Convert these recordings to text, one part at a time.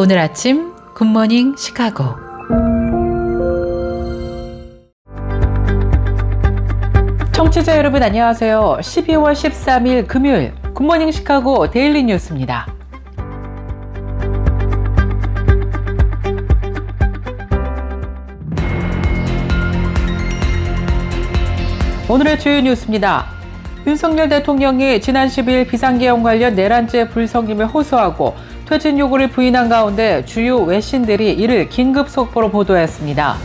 오늘 아침 굿모닝 시카고. 청취자 여러분 안녕하세요. 12월 13일 금요일 굿모닝 시카고 데일리 뉴스입니다. 오늘의 주요 뉴스입니다. 윤석열 대통령이 지난 10일 비상계엄 관련 내란죄 불성임을 호소하고 퇴진 요구를 부인한 가운데 주요 외신들이 이를 긴급 속보로 보도했습니다.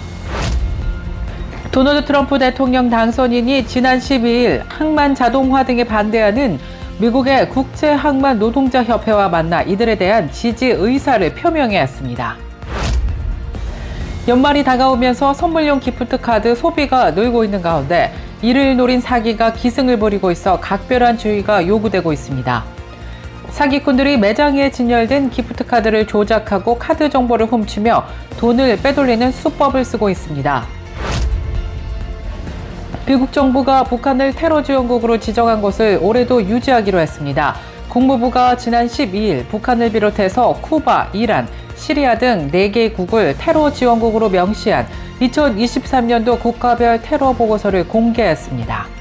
도널드 트럼프 대통령 당선인이 지난 12일 항만 자동화 등에 반대하는 미국의 국제항만 노동자협회와 만나 이들에 대한 지지 의사를 표명했습니다. 연말이 다가오면서 선물용 기프트 카드 소비가 늘고 있는 가운데 이를 노린 사기가 기승을 부리고 있어 각별한 주의가 요구되고 있습니다. 사기꾼들이 매장에 진열된 기프트 카드를 조작하고 카드 정보를 훔치며 돈을 빼돌리는 수법을 쓰고 있습니다. 미국 정부가 북한을 테러 지원국으로 지정한 것을 올해도 유지하기로 했습니다. 국무부가 지난 12일 북한을 비롯해서 쿠바, 이란, 시리아 등 4개국을 테러 지원국으로 명시한 2023년도 국가별 테러 보고서를 공개했습니다.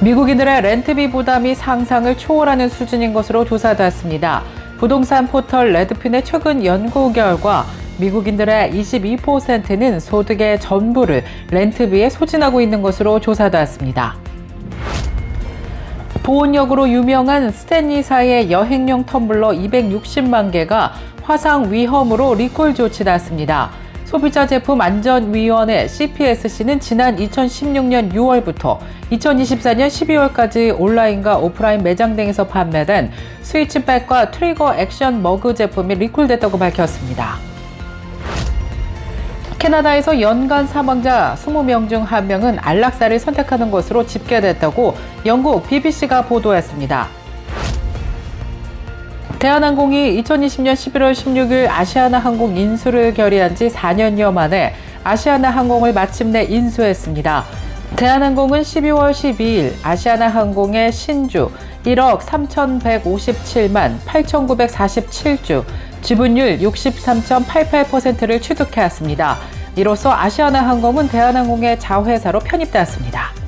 미국인들의 렌트비 부담이 상상을 초월하는 수준인 것으로 조사됐습니다. 부동산 포털 레드핀의 최근 연구 결과 미국인들의 22%는 소득의 전부를 렌트비에 소진하고 있는 것으로 조사됐습니다. 보온역으로 유명한 스탠리사의 여행용 텀블러 260만 개가 화상 위험으로 리콜 조치됐습니다. 소비자제품안전위원회 CPSC는 지난 2016년 6월부터 2024년 12월까지 온라인과 오프라인 매장 등에서 판매된 스위치백과 트리거 액션 머그 제품이 리콜됐다고 밝혔습니다. 캐나다에서 연간 사망자 20명 중 1명은 안락사를 선택하는 것으로 집계됐다고 영국 BBC가 보도했습니다. 대한항공이 2020년 11월 16일 아시아나항공 인수를 결의한 지 4년여 만에 아시아나항공을 마침내 인수했습니다. 대한항공은 12월 12일 아시아나항공의 신주 1억 3,157만 8,947주, 지분율 63.88%를 취득해왔습니다. 이로써 아시아나항공은 대한항공의 자회사로 편입되었습니다.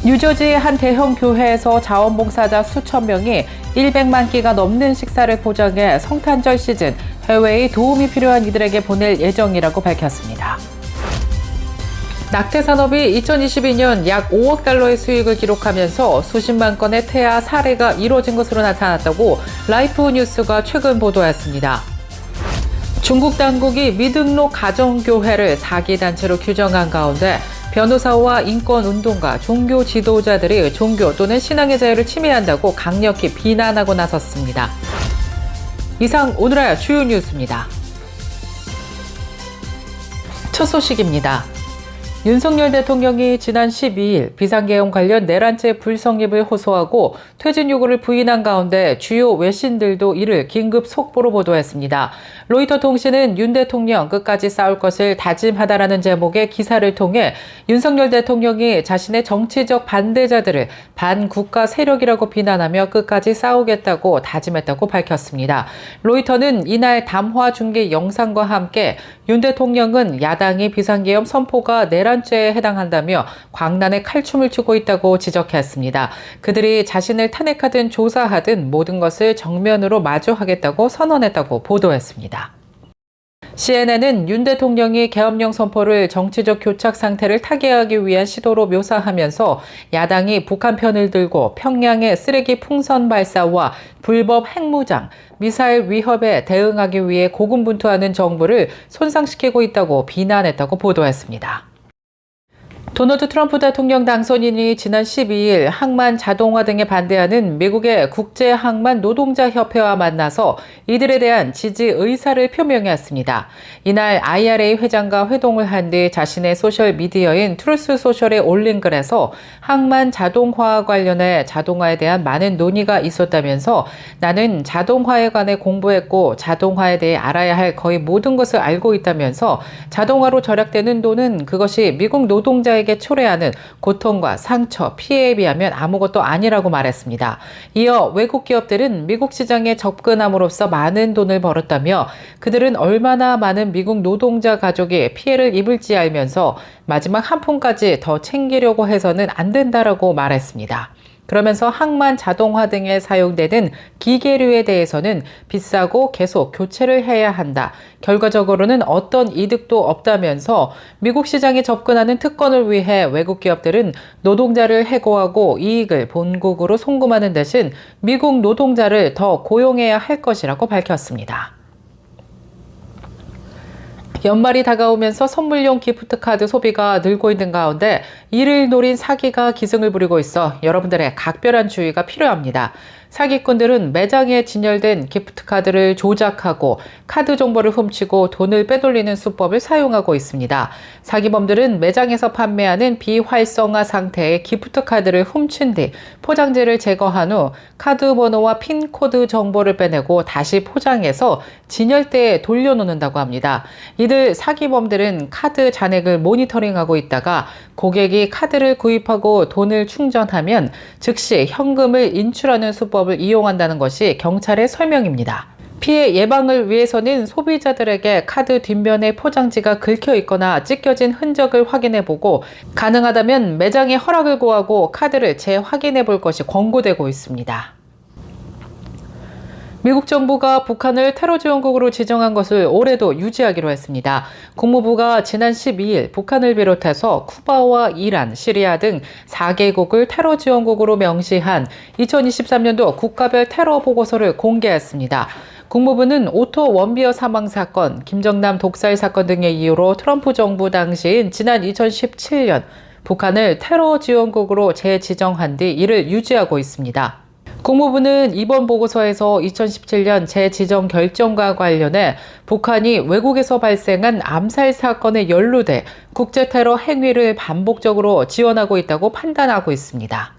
뉴저지의 한 대형 교회에서 자원봉사자 수천 명이 100만 끼가 넘는 식사를 포장해 성탄절 시즌 해외에 도움이 필요한 이들에게 보낼 예정이라고 밝혔습니다. 낙태 산업이 2022년 약 5억 달러의 수익을 기록하면서 수십만 건의 태아 살해가 이루어진 것으로 나타났다고 라이프 뉴스가 최근 보도했습니다. 중국 당국이 미등록 가정교회를 사기단체로 규정한 가운데 변호사와 인권운동가, 종교 지도자들이 종교 또는 신앙의 자유를 침해한다고 강력히 비난하고 나섰습니다. 이상 오늘의 주요 뉴스입니다. 첫 소식입니다. 윤석열 대통령이 지난 12일 비상계엄 관련 내란죄 불성립을 호소하고 퇴진 요구를 부인한 가운데 주요 외신들도 이를 긴급 속보로 보도했습니다. 로이터 통신은 윤 대통령 끝까지 싸울 것을 다짐하다라는 제목의 기사를 통해 윤석열 대통령이 자신의 정치적 반대자들을 반국가 세력이라고 비난하며 끝까지 싸우겠다고 다짐했다고 밝혔습니다. 로이터는 이날 담화 중계 영상과 함께 윤 대통령은 야당이 비상계엄 선포가 내란죄에 해당한다며 광란에 칼춤을 추고 있다고 지적했습니다. 그들이 자신을 탄핵하든 조사하든 모든 것을 정면으로 마주하겠다고 선언했다고 보도했습니다. CNN은 윤 대통령이 계엄령 선포를 정치적 교착 상태를 타개하기 위한 시도로 묘사하면서 야당이 북한 편을 들고 평양의 쓰레기 풍선 발사와 불법 핵무장, 미사일 위협에 대응하기 위해 고군분투하는 정부를 손상시키고 있다고 비난했다고 보도했습니다. 도널드 트럼프 대통령 당선인이 지난 12일 항만 자동화 등에 반대하는 미국의 국제항만 노동자협회와 만나서 이들에 대한 지지 의사를 표명했습니다. 이날 IRA 회장과 회동을 한 뒤 자신의 소셜미디어인 트루스 소셜에 올린 글에서 항만 자동화 관련해 자동화에 대한 많은 논의가 있었다면서 나는 자동화에 관해 공부했고 자동화에 대해 알아야 할 거의 모든 것을 알고 있다면서 자동화로 절약되는 돈은 그것이 미국 노동자에게 사람에게 초래하는 고통과 상처, 피해에 비하면 아무것도 아니라고 말했습니다. 이어 외국 기업들은 미국 시장에 접근함으로써 많은 돈을 벌었다며 그들은 얼마나 많은 미국 노동자 가족이 피해를 입을지 알면서 마지막 한 푼까지 더 챙기려고 해서는 안 된다라고 말했습니다. 그러면서 항만 자동화 등에 사용되는 기계류에 대해서는 비싸고 계속 교체를 해야 한다. 결과적으로는 어떤 이득도 없다면서 미국 시장에 접근하는 특권을 위해 외국 기업들은 노동자를 해고하고 이익을 본국으로 송금하는 대신 미국 노동자를 더 고용해야 할 것이라고 밝혔습니다. 연말이 다가오면서 선물용 기프트카드 소비가 늘고 있는 가운데 이를 노린 사기가 기승을 부리고 있어 여러분들의 각별한 주의가 필요합니다. 사기꾼들은 매장에 진열된 기프트카드를 조작하고 카드 정보를 훔치고 돈을 빼돌리는 수법을 사용하고 있습니다. 사기범들은 매장에서 판매하는 비활성화 상태의 기프트카드를 훔친 뒤 포장지를 제거한 후 카드 번호와 핀 코드 정보를 빼내고 다시 포장해서 진열대에 돌려놓는다고 합니다. 이들 사기범들은 카드 잔액을 모니터링하고 있다가 고객이 카드를 구입하고 돈을 충전하면 즉시 현금을 인출하는 수법을 이용한다는 것이 경찰의 설명입니다. 피해 예방을 위해서는 소비자들에게 카드 뒷면에 포장지가 긁혀 있거나 찢겨진 흔적을 확인해보고 가능하다면 매장에 허락을 구하고 카드를 재확인해 볼 것이 권고되고 있습니다. 미국 정부가 북한을 테러 지원국으로 지정한 것을 올해도 유지하기로 했습니다. 국무부가 지난 12일 북한을 비롯해서 쿠바와 이란, 시리아 등 4개국을 테러 지원국으로 명시한 2023년도 국가별 테러 보고서를 공개했습니다. 국무부는 오토 원비어 사망 사건, 김정남 독살 사건 등의 이유로 트럼프 정부 당시인 지난 2017년 북한을 테러 지원국으로 재지정한 뒤 이를 유지하고 있습니다. 국무부는 이번 보고서에서 2017년 재지정 결정과 관련해 북한이 외국에서 발생한 암살 사건에 연루돼 국제테러 행위를 반복적으로 지원하고 있다고 판단하고 있습니다.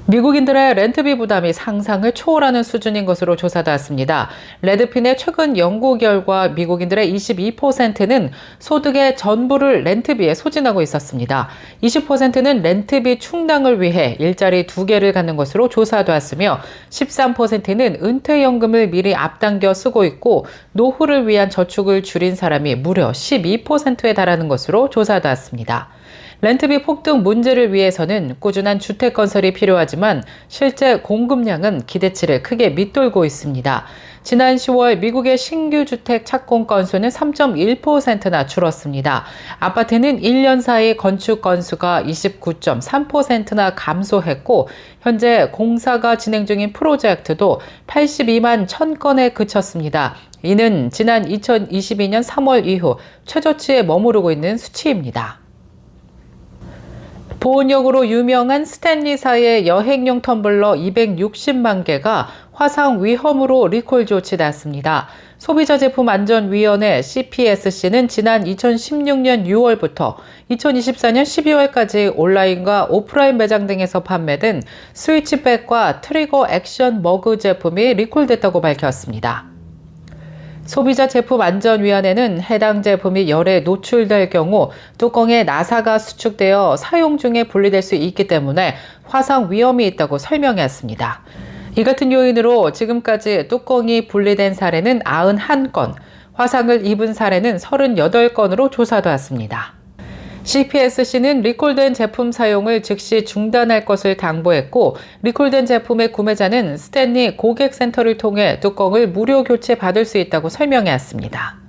미국인들의 렌트비 부담이 상상을 초월하는 수준인 것으로 조사되었습니다. 레드핀의 최근 연구 결과 미국인들의 22%는 소득의 전부를 렌트비에 소진하고 있었습니다. 20%는 렌트비 충당을 위해 일자리 2개를 갖는 것으로 조사되었으며 13%는 은퇴연금을 미리 앞당겨 쓰고 있고 노후를 위한 저축을 줄인 사람이 무려 12%에 달하는 것으로 조사되었습니다. 렌트비 폭등 문제를 위해서는 꾸준한 주택 건설이 필요하지만 실제 공급량은 기대치를 크게 밑돌고 있습니다. 지난 10월 미국의 신규 주택 착공 건수는 3.1%나 줄었습니다. 아파트는 1년 사이 건축 건수가 29.3%나 감소했고 현재 공사가 진행 중인 프로젝트도 82만 1000건에 그쳤습니다. 이는 지난 2022년 3월 이후 최저치에 머무르고 있는 수치입니다. 보온력으로 유명한 스탠리사의 여행용 텀블러 260만 개가 화상 위험으로 리콜 조치됐습니다. 소비자제품안전위원회 CPSC는 지난 2016년 6월부터 2024년 12월까지 온라인과 오프라인 매장 등에서 판매된 스위치백과 트리거 액션 머그 제품이 리콜됐다고 밝혔습니다. 소비자제품안전위원회는 해당 제품이 열에 노출될 경우 뚜껑에 나사가 수축되어 사용 중에 분리될 수 있기 때문에 화상 위험이 있다고 설명했습니다. 이 같은 요인으로 지금까지 뚜껑이 분리된 사례는 91건, 화상을 입은 사례는 38건으로 조사되었습니다. CPSC는 리콜된 제품 사용을 즉시 중단할 것을 당부했고 리콜된 제품의 구매자는 스탠리 고객센터를 통해 뚜껑을 무료 교체 받을 수 있다고 설명했습니다.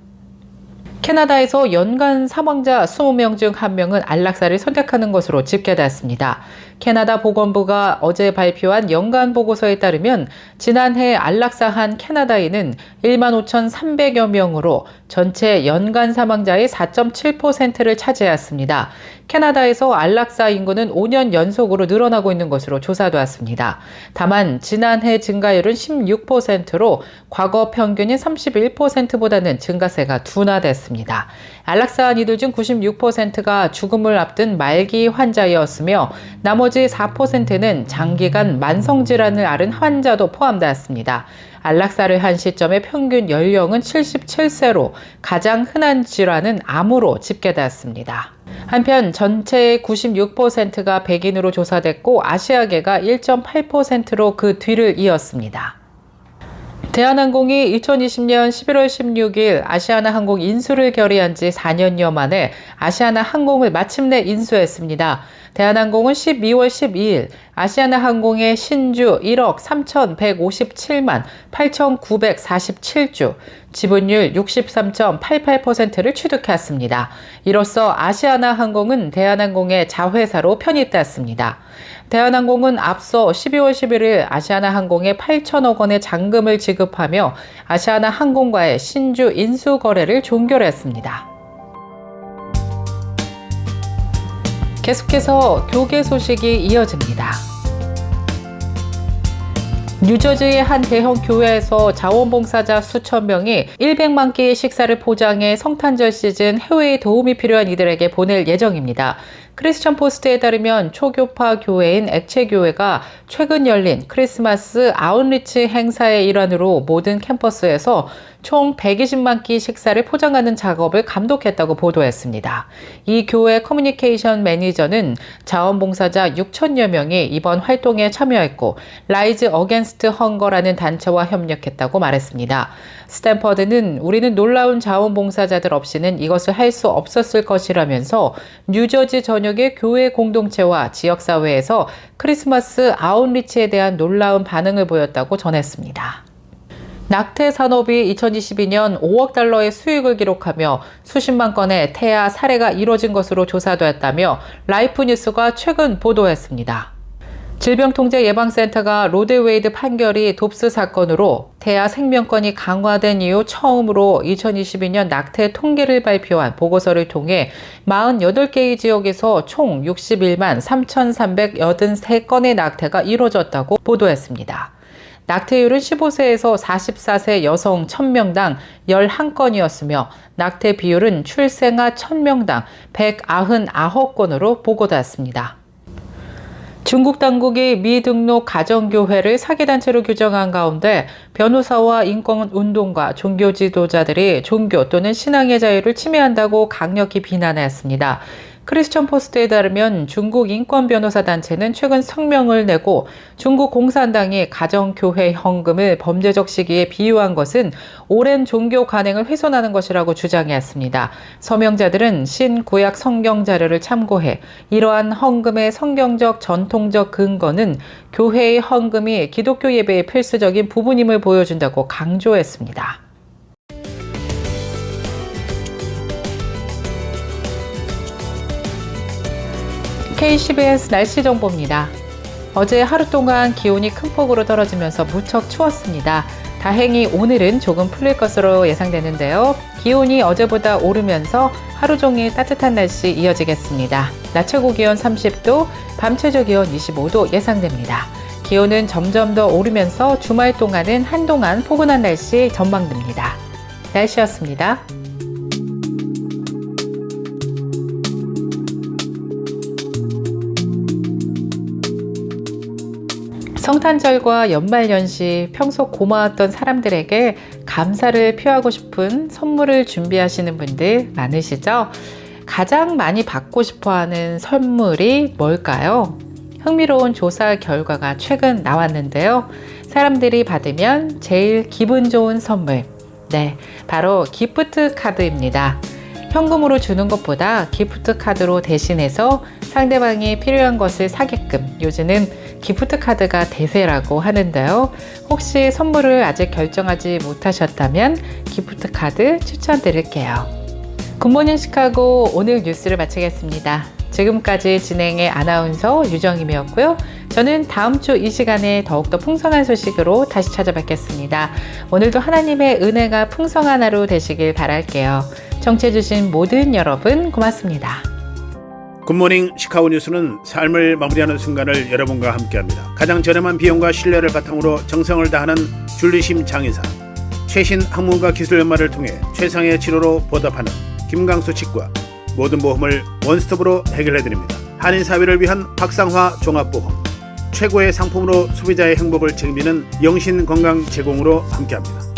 캐나다에서 연간 사망자 20명 중 1명은 안락사를 선택하는 것으로 집계됐습니다. 캐나다 보건부가 어제 발표한 연간 보고서에 따르면 지난해 안락사한 캐나다인은 15,300여 명으로 전체 연간 사망자의 4.7%를 차지했습니다. 캐나다에서 안락사 인구는 5년 연속으로 늘어나고 있는 것으로 조사되었습니다. 다만 지난해 증가율은 16%로 과거 평균인 31%보다는 증가세가 둔화됐습니다. 안락사한 이들 중 96%가 죽음을 앞둔 말기 환자였으며 나머지 4%는 장기간 만성질환을 앓은 환자도 포함되었습니다. 안락사를 한 시점의 평균 연령은 77세로 가장 흔한 질환은 암으로 집계되었습니다. 한편 전체의 96%가 백인으로 조사됐고 아시아계가 1.8%로 그 뒤를 이었습니다. 대한항공이 2020년 11월 16일 아시아나항공 인수를 결의한 지 4년여 만에 아시아나항공을 마침내 인수했습니다. 대한항공은 12월 12일 아시아나항공의 신주 1억 3,157만 8,947주, 지분율 63.88%를 취득했습니다. 이로써 아시아나항공은 대한항공의 자회사로 편입됐습니다. 대한항공은 앞서 12월 11일 아시아나항공에 8천억 원의 잔금을 지급하며 아시아나항공과의 신주 인수 거래를 종결했습니다. 계속해서 교계 소식이 이어집니다. 뉴저지의 한 대형 교회에서 자원봉사자 수천 명이 100만 끼의 식사를 포장해 성탄절 시즌 해외에 도움이 필요한 이들에게 보낼 예정입니다. 크리스천 포스트에 따르면 초교파 교회인 액체교회가 최근 열린 크리스마스 아웃리치 행사의 일환으로 모든 캠퍼스에서 총 120만 끼 식사를 포장하는 작업을 감독했다고 보도했습니다. 이 교회 커뮤니케이션 매니저는 자원봉사자 6천여 명이 이번 활동에 참여했고 라이즈 어게인스트 헝거라는 단체와 협력했다고 말했습니다. 스탠퍼드는 우리는 놀라운 자원봉사자들 없이는 이것을 할 수 없었을 것이라면서 뉴저지 전역의 교회 공동체와 지역사회에서 크리스마스 아웃리치에 대한 놀라운 반응을 보였다고 전했습니다. 낙태 산업이 2022년 5억 달러의 수익을 기록하며 수십만 건의 태아 살해가 이뤄진 것으로 조사되었다며 라이프 뉴스가 최근 보도했습니다. 질병통제예방센터가 로데웨이드 판결이 돕스 사건으로 태아 생명권이 강화된 이후 처음으로 2022년 낙태 통계를 발표한 보고서를 통해 48개의 지역에서 총 61만 3,383건의 낙태가 이루어졌다고 보도했습니다. 낙태율은 15세에서 44세 여성 1000명당 11건이었으며 낙태 비율은 출생아 1000명당 199건으로 보고됐습니다. 중국 당국이 미등록 가정교회를 사기단체로 규정한 가운데 변호사와 인권운동가, 종교 지도자들이 종교 또는 신앙의 자유를 침해한다고 강력히 비난했습니다. 크리스천 포스트에 따르면 중국 인권변호사단체는 최근 성명을 내고 중국 공산당이 가정교회 헌금을 범죄적 시기에 비유한 것은 오랜 종교 관행을 훼손하는 것이라고 주장했습니다. 서명자들은 신구약 성경 자료를 참고해 이러한 헌금의 성경적 전통적 근거는 교회의 헌금이 기독교 예배의 필수적인 부분임을 보여준다고 강조했습니다. KCBS 날씨 정보입니다. 어제 하루 동안 기온이 큰 폭으로 떨어지면서 무척 추웠습니다. 다행히 오늘은 조금 풀릴 것으로 예상되는데요. 기온이 어제보다 오르면서 하루 종일 따뜻한 날씨 이어지겠습니다. 낮 최고 기온 30도, 밤 최저 기온 25도 예상됩니다. 기온은 점점 더 오르면서 주말 동안은 한동안 포근한 날씨 전망됩니다. 날씨였습니다. 성탄절과 연말연시 평소 고마웠던 사람들에게 감사를 표하고 싶은 선물을 준비하시는 분들 많으시죠? 가장 많이 받고 싶어하는 선물이 뭘까요? 흥미로운 조사 결과가 최근 나왔는데요. 사람들이 받으면 제일 기분 좋은 선물, 바로 기프트 카드입니다. 현금으로 주는 것보다 기프트 카드로 대신해서 상대방이 필요한 것을 사게끔 요즘은 기프트 카드가 대세라고 하는데요. 혹시 선물을 아직 결정하지 못하셨다면 기프트 카드 추천드릴게요. 굿모닝 시카고 오늘 뉴스를 마치겠습니다. 지금까지 진행의 아나운서 유정임이었고요. 저는 다음 주 이 시간에 더욱더 풍성한 소식으로 다시 찾아뵙겠습니다. 오늘도 하나님의 은혜가 풍성한 하루 되시길 바랄게요. 청취해주신 모든 여러분 고맙습니다. 굿모닝 시카고 뉴스는 삶을 마무리하는 순간을 여러분과 함께합니다. 가장 저렴한 비용과 신뢰를 바탕으로 정성을 다하는 줄리심 장의사, 최신 학문과 기술 연마를 통해 최상의 치료로 보답하는 김강수 치과, 모든 보험을 원스톱으로 해결해드립니다. 한인 사회를 위한 박상화 종합보험, 최고의 상품으로 소비자의 행복을 책임지는 영신건강 제공으로 함께합니다.